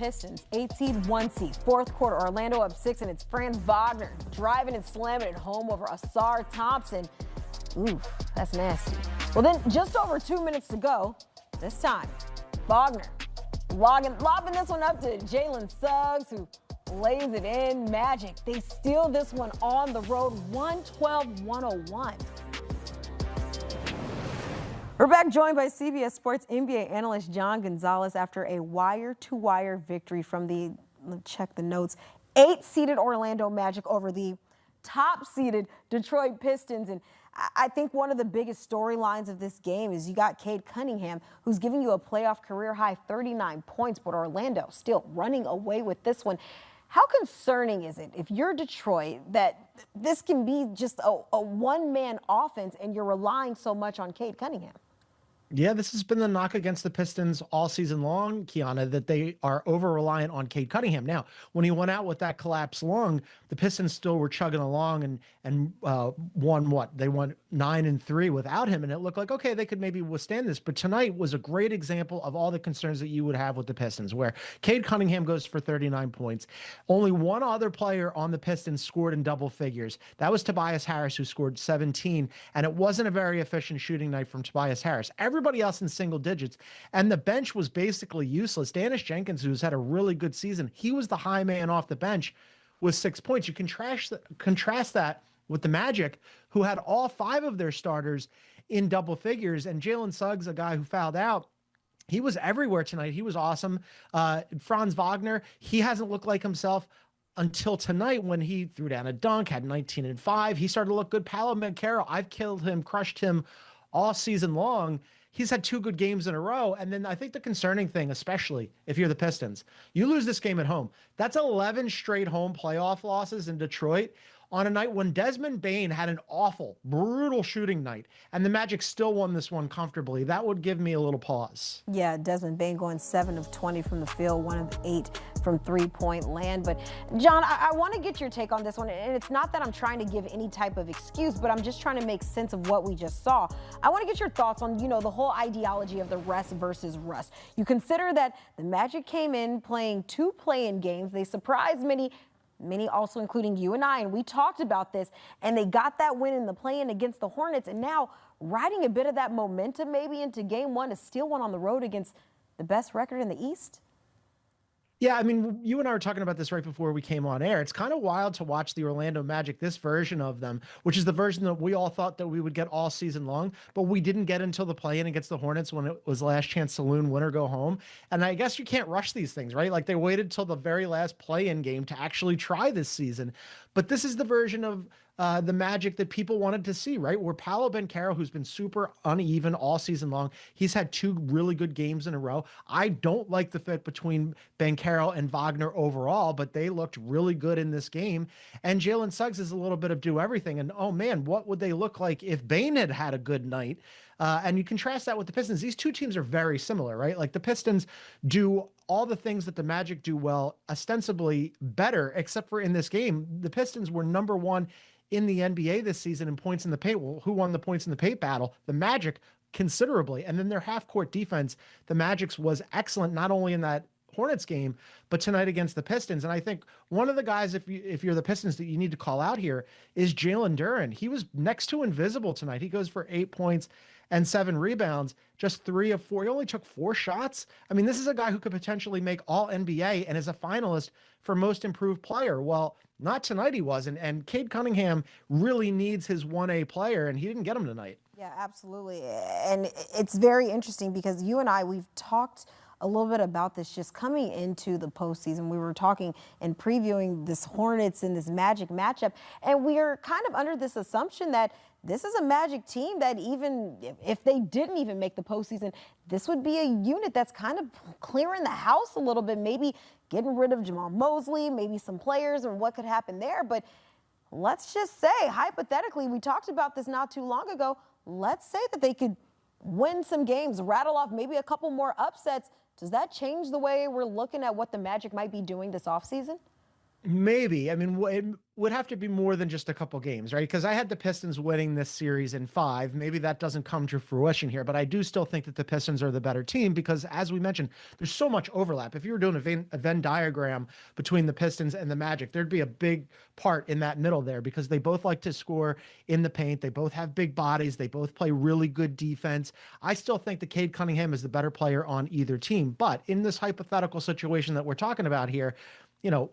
Pistons, 8 seed, 1 seed, fourth quarter, Orlando up 6, and it's Franz Wagner driving and slamming it home over Asar Thompson. Oof, that's nasty. Well, then just over 2 minutes to go. This time, Wagner lobbing this one up to Jalen Suggs, who lays it in. Magic, they steal this one on the road, 112-101. We're back, joined by CBS Sports NBA analyst John Gonzalez after a wire-to-wire victory from the, check the notes, 8-seeded Orlando Magic over the top-seeded Detroit Pistons. And I think one of the biggest storylines of this game is you got Cade Cunningham, who's giving you a playoff career-high 39 points, but Orlando still running away with this one. How concerning is it, if you're Detroit, that this can be just a one-man offense and you're relying so much on Cade Cunningham? Yeah, this has been the knock against the Pistons all season long, Kiana, that they are over-reliant on Cade Cunningham. Now, when he went out with that collapsed lung, the Pistons still were chugging along and won what? They won 9-3 without him, and it looked like, okay, they could maybe withstand this. But tonight was a great example of all the concerns that you would have with the Pistons, where Cade Cunningham goes for 39 points. Only one other player on the Pistons scored in double figures. That was Tobias Harris, who scored 17, and it wasn't a very efficient shooting night from Tobias Harris. Everybody else in single digits, and the bench was basically useless. Dennis Jenkins, who's had a really good season, he was the high man off the bench with 6 points. You contrast that with the Magic, who had all 5 of their starters in double figures, and Jalen Suggs, a guy who fouled out, he was everywhere tonight. He was awesome. Franz Wagner, he hasn't looked like himself until tonight when he threw down a dunk, had 19 and 5. He started to look good. Paolo Banchero, I've killed him, crushed him all season long. He's had 2 good games in a row. And then I think the concerning thing, especially if you're the Pistons, you lose this game at home. That's 11 straight home playoff losses in Detroit on a night when Desmond Bane had an awful, brutal shooting night, and the Magic still won this one comfortably. That would give me a little pause. Yeah, Desmond Bane going 7 of 20 from the field, 1 of 8 from three-point land. But, John, I want to get your take on this one, and it's not that I'm trying to give any type of excuse, but I'm just trying to make sense of what we just saw. I want to get your thoughts on, the whole ideology of the rest versus rust. You consider that the Magic came in playing 2 play-in games. They surprised many also including you and I, and we talked about this, and they got that win in the play-in against the Hornets, and now riding a bit of that momentum maybe into game 1 to steal one on the road against the best record in the East? Yeah, I mean, you and I were talking about this right before we came on air. It's kind of wild to watch the Orlando Magic, this version of them, which is the version that we all thought that we would get all season long, but we didn't get until the play-in against the Hornets when it was last chance saloon, win or go home. And I guess you can't rush these things, right? Like, they waited till the very last play-in game to actually try this season. But this is the version of the Magic that people wanted to see, right? Where Paolo Banchero, who's been super uneven all season long, he's had 2 really good games in a row. I don't like the fit between Banchero and Wagner overall, but they looked really good in this game. And Jalen Suggs is a little bit of do everything. And, oh man, what would they look like if Bane had a good night? And you contrast that with the Pistons. These 2 teams are very similar, right? Like, the Pistons do all the things that the Magic do well, ostensibly better, except for in this game. The Pistons were number 1 in the NBA this season in points in the paint. Well, who won the points in the paint battle? The Magic, considerably. And then their half-court defense, the Magic's was excellent, not only in that Hornets game, but tonight against the Pistons. And I think one of the guys, if you're the Pistons, that you need to call out here is Jalen Duren. He was next to invisible tonight. He goes for 8 points and 7 rebounds, just 3 of 4. He only took 4 shots. I mean, this is a guy who could potentially make all NBA and is a finalist for most improved player. Well, not tonight he wasn't. And Cade Cunningham really needs his 1A player, and he didn't get him tonight. Yeah, absolutely. And it's very interesting because you and I, we've talked a little bit about this just coming into the postseason. We were talking and previewing this Hornets and this Magic matchup, and we are kind of under this assumption that this is a Magic team that even if they didn't even make the postseason, this would be a unit that's kind of clearing the house a little bit, maybe getting rid of Jamal Mosley, maybe some players and what could happen there. But let's just say, hypothetically, we talked about this not too long ago, let's say that they could win some games, rattle off maybe a couple more upsets. Does that change the way we're looking at what the Magic might be doing this offseason? Maybe. I mean, it would have to be more than just a couple games, right? Because I had the Pistons winning this series in five. Maybe that doesn't come to fruition here, but I do still think that the Pistons are the better team because, as we mentioned, there's so much overlap. If you were doing a Venn diagram between the Pistons and the Magic, there'd be a big part in that middle there because they both like to score in the paint. They both have big bodies. They both play really good defense. I still think that Cade Cunningham is the better player on either team. But in this hypothetical situation that we're talking about here, you know,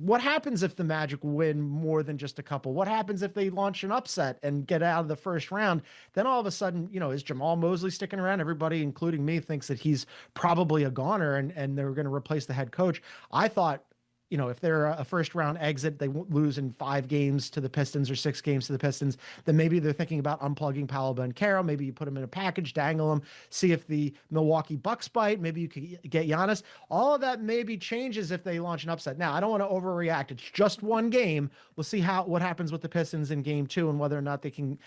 what happens if the Magic win more than just a couple? What happens if they launch an upset and get out of the first round? Then all of a sudden, is Jamal Mosley sticking around? Everybody, including me, thinks that he's probably a goner and they're going to replace the head coach. I thought, if they're a first round exit, they won't lose in 5 games to the Pistons or 6 games to the Pistons, then maybe they're thinking about unplugging Paolo Banchero. Maybe you put them in a package, dangle them, see if the Milwaukee Bucks bite. Maybe you could get Giannis. All of that maybe changes if they launch an upset. Now, I don't want to overreact. It's just one game. We'll see what happens with the Pistons in game 2 and whether or not they can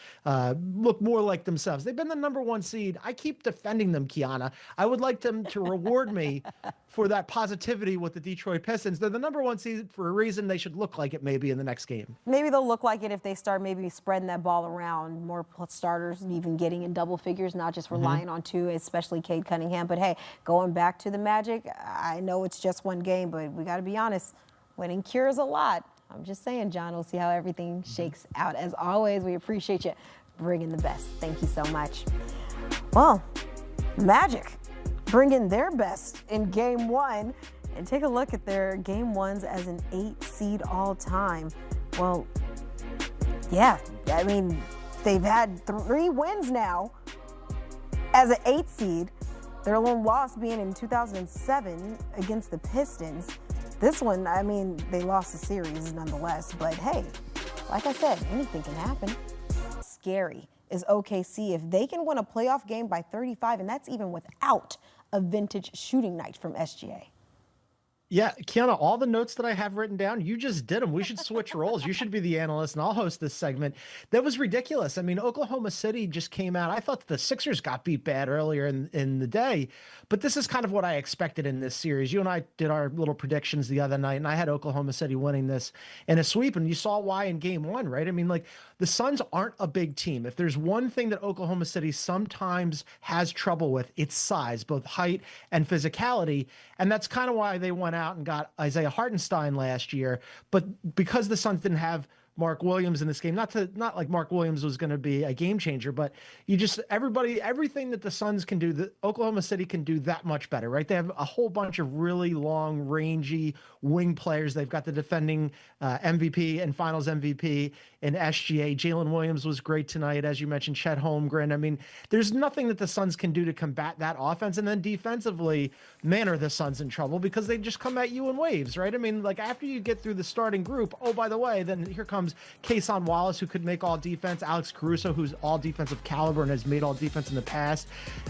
look more like themselves. They've been the number 1 seed. I keep defending them, Kiana. I would like them to reward me for that positivity with the Detroit Pistons. They're the number 1 seed for a reason. They should look like it maybe in the next game. Maybe they'll look like it if they start maybe spreading that ball around, more starters and even getting in double figures, not just relying on 2, especially Cade Cunningham. But hey, going back to the Magic, I know it's just one game, but we got to be honest, winning cures a lot. I'm just saying, John, we'll see how everything shakes out. As always, we appreciate you bringing the best. Thank you so much. Well, Magic bringing their best in game 1. And take a look at their game 1s as an 8 seed all time. Well, yeah, I mean, they've had 3 wins now as an 8 seed. Their lone loss being in 2007 against the Pistons. This one, I mean, they lost the series nonetheless. But hey, like I said, anything can happen. Scary is OKC if they can win a playoff game by 35, and that's even without a vintage shooting night from SGA. Yeah, Kiana, all the notes that I have written down, you just did them. We should switch roles. You should be the analyst, and I'll host this segment. That was ridiculous. I mean, Oklahoma City just came out. I thought that the Sixers got beat bad earlier in the day, but this is kind of what I expected in this series. You and I did our little predictions the other night, and I had Oklahoma City winning this in a sweep, and you saw why in game 1, right? I mean, like, the Suns aren't a big team. If there's one thing that Oklahoma City sometimes has trouble with, it's size, both height and physicality, and that's kind of why they went out and got Isaiah Hartenstein last year. But because the Suns didn't have Mark Williams in this game, not like Mark Williams was going to be a game changer, but everything that the Suns can do, that Oklahoma City can do that much better, right? They have a whole bunch of really long, rangy wing players. They've got the defending MVP and Finals MVP in SGA. Jalen Williams was great tonight, as you mentioned. Chet Holmgren. I mean, there's nothing that the Suns can do to combat that offense. And then defensively, man, are the Suns in trouble because they just come at you in waves, right? I mean, like, after you get through the starting group, oh, by the way, then here comes Kason Wallace, who could make all defense, Alex Caruso, who's all defensive caliber and has made all defense in the past.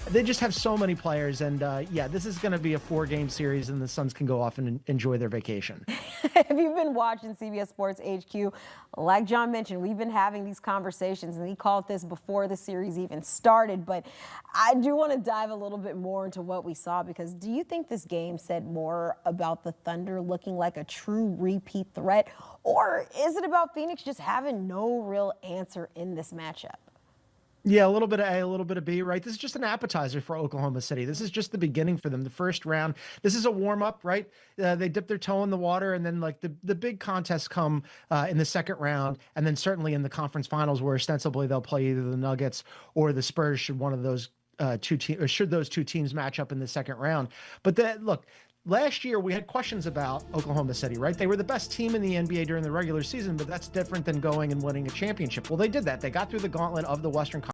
They just have so many players, and yeah, this is going to be a 4-game series, and the Suns can go off and enjoy their vacation. If you've been watching CBS Sports HQ, like John mentioned, we've been having these conversations, and he called this before the series even started, but I do want to dive a little bit more into what we saw, because do you think this game said more about the Thunder looking like a true repeat threat, or is it about Phoenix just having no real answer in this matchup? Yeah, a little bit of A, a little bit of B, right? This is just an appetizer for Oklahoma City. This is just the beginning for them, the first round. This is a warm-up, right? They dip their toe in the water, and then like the big contests come in the second round, and then certainly in the conference finals, where ostensibly they'll play either the Nuggets or the Spurs should one of those should those 2 teams match up in the second round. But look, last year, we had questions about Oklahoma City, right? They were the best team in the NBA during the regular season, but that's different than going and winning a championship. Well, they did that. They got through the gauntlet of the Western Conference.